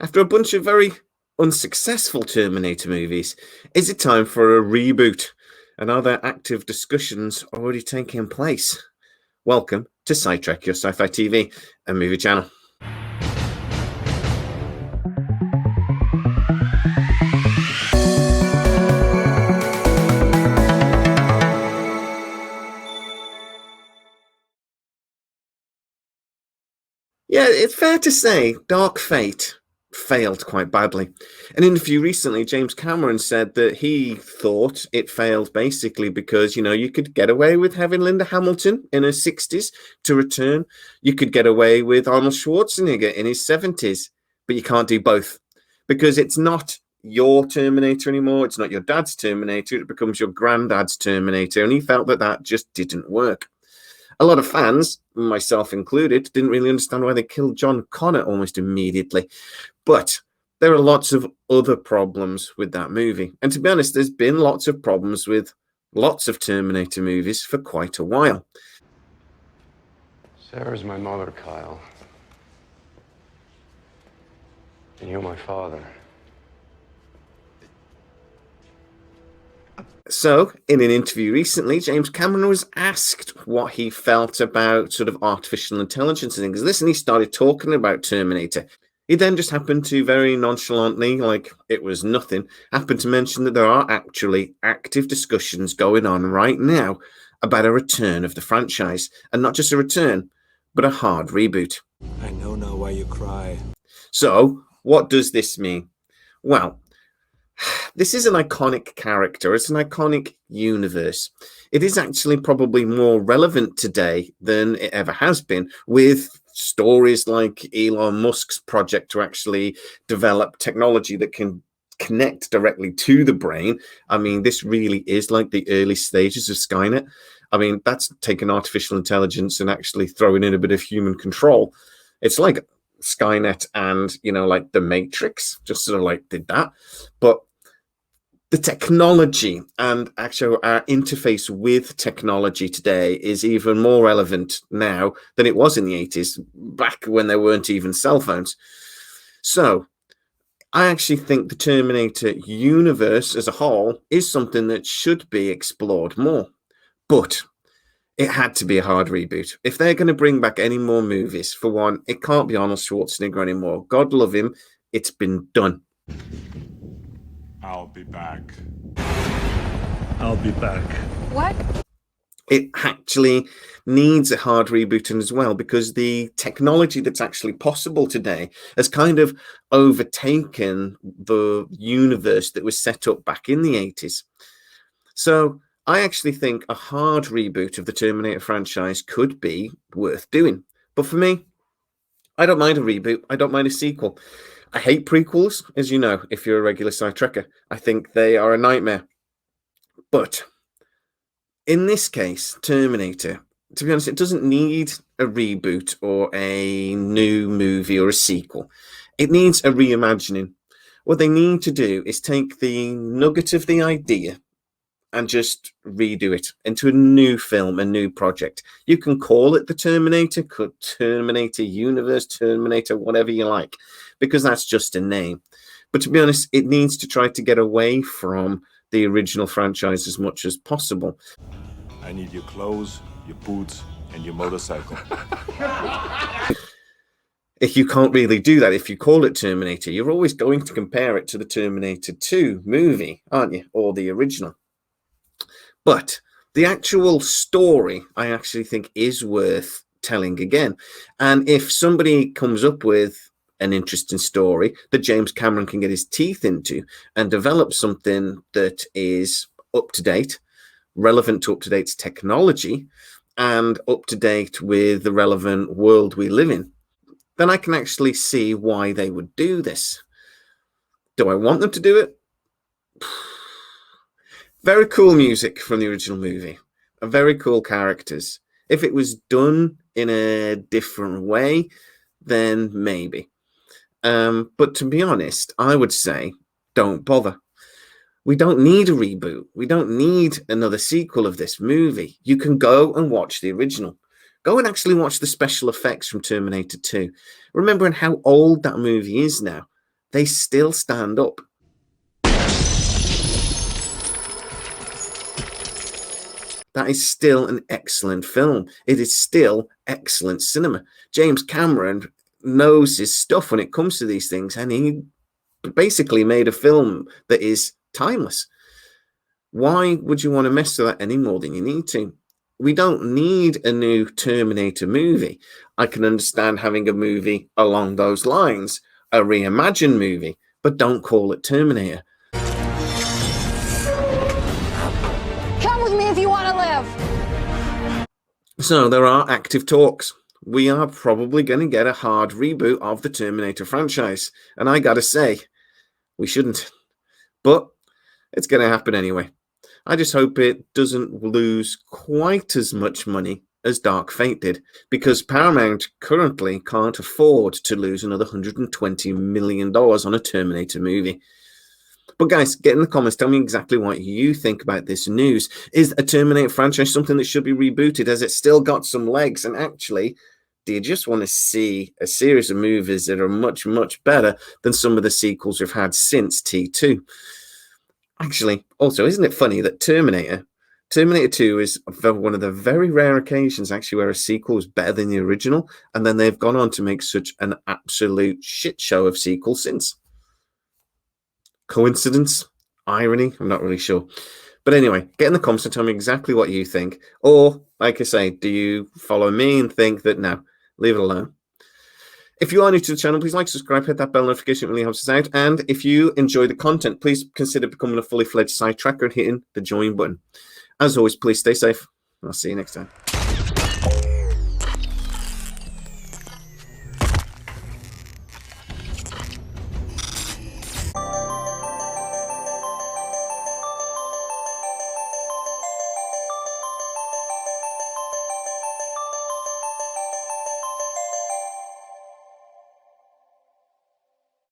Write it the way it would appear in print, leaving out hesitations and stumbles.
After a bunch of very unsuccessful Terminator movies, is it time for a reboot? And are there active discussions already taking place? Welcome to SciTrek, your sci-fi TV and movie channel. Yeah, it's fair to say Dark Fate failed quite badly. In an interview recently, James Cameron said that he thought it failed basically because, you could get away with having Linda Hamilton in her 60s to return. You could get away with Arnold Schwarzenegger in his 70s, but you can't do both because it's not your Terminator anymore. It's not your dad's Terminator. It becomes your granddad's Terminator. And he felt that that just didn't work. A lot of fans, myself included, didn't really understand why they killed John Connor almost immediately. But there are lots of other problems with that movie. And to be honest, there's been lots of problems with lots of Terminator movies for quite a while. Sarah's my mother, Kyle. And you're my father. So, in an interview recently, James Cameron was asked what he felt about sort of artificial intelligence and things. Listen, he started talking about Terminator. He then just happened to very nonchalantly, like it was nothing, happened to mention that there are actually active discussions going on right now about a return of the franchise. And not just a return, but a hard reboot. I know now why you cry. So, what does this mean? Well, this is an iconic character. It's an iconic universe. It is actually probably more relevant today than it ever has been, with stories like Elon Musk's project to actually develop technology that can connect directly to the brain. I mean, this really is like the early stages of Skynet. I mean, that's taking artificial intelligence and actually throwing in a bit of human control. It's like Skynet and, like the Matrix, just sort of like did that. But the technology and actually our interface with technology today is even more relevant now than it was in the 80s, back when there weren't even cell phones. So I actually think the Terminator universe as a whole is something that should be explored more. But it had to be a hard reboot. If they're going to bring back any more movies, for one, it can't be Arnold Schwarzenegger anymore. God love him. It's been done. I'll be back. I'll be back. What? It actually needs a hard rebooting as well, because the technology that's actually possible today has kind of overtaken the universe that was set up back in the 80s. So I actually think a hard reboot of the Terminator franchise could be worth doing. But for me, I don't mind a reboot. I don't mind a sequel. I hate prequels, as you know, if you're a regular SciTrekker. I think they are a nightmare. But in this case, Terminator, to be honest, it doesn't need a reboot or a new movie or a sequel. It needs a reimagining. What they need to do is take the nugget of the idea and just redo it into a new film, a new project. You can call it the Terminator, Terminator Universe, Terminator, whatever you like, because that's just a name. But to be honest, it needs to try to get away from the original franchise as much as possible. I need your clothes, your boots, and your motorcycle. If you can't really do that, if you call it Terminator, you're always going to compare it to the Terminator 2 movie, aren't you? Or the original. But the actual story, I actually think, is worth telling again. And if somebody comes up with an interesting story that James Cameron can get his teeth into and develop something that is up to date, relevant to up-to-date technology, and up to date with the relevant world we live in, then I can actually see why they would do this. Do I want them to do it? Very cool music from the original movie, very cool characters. If it was done in a different way, then maybe. But to be honest, I would say don't bother. We don't need a reboot. We don't need another sequel of this movie. You can go and watch the original. Go and actually watch the special effects from Terminator 2. Remembering how old that movie is now. they still stand up. That is still an excellent film. It is still excellent cinema. James Cameron knows his stuff when it comes to these things, and he basically made a film that is timeless. Why would you want to mess with that any more than you need to? We don't need a new Terminator movie. I can understand having a movie along those lines, a reimagined movie, but don't call it Terminator. Come with me if you want to live. So there are active talks. We are probably going to get a hard reboot of the Terminator franchise. And I gotta say, we shouldn't. But it's going to happen anyway. I just hope it doesn't lose quite as much money as Dark Fate did, because Paramount currently can't afford to lose another $120 million on a Terminator movie. But guys, get in the comments, tell me exactly what you think about this news. Is a Terminator franchise something that should be rebooted? Has it still got some legs? And actually, do you just want to see a series of movies that are much, much better than some of the sequels we've had since T2? Actually, also, isn't it funny that Terminator 2 is one of the very rare occasions actually where a sequel is better than the original, and then they've gone on to make such an absolute shit show of sequels since. Coincidence? Irony? I'm not really sure. But anyway, get in the comments and tell me exactly what you think. Or, like I say, do you follow me and think that no, leave it alone? If you are new to the channel, please like, subscribe, hit that bell notification. It really helps us out. And if you enjoy the content, please consider becoming a fully fledged SciTrekker and hitting the join button. As always, please stay safe. I'll see you next time.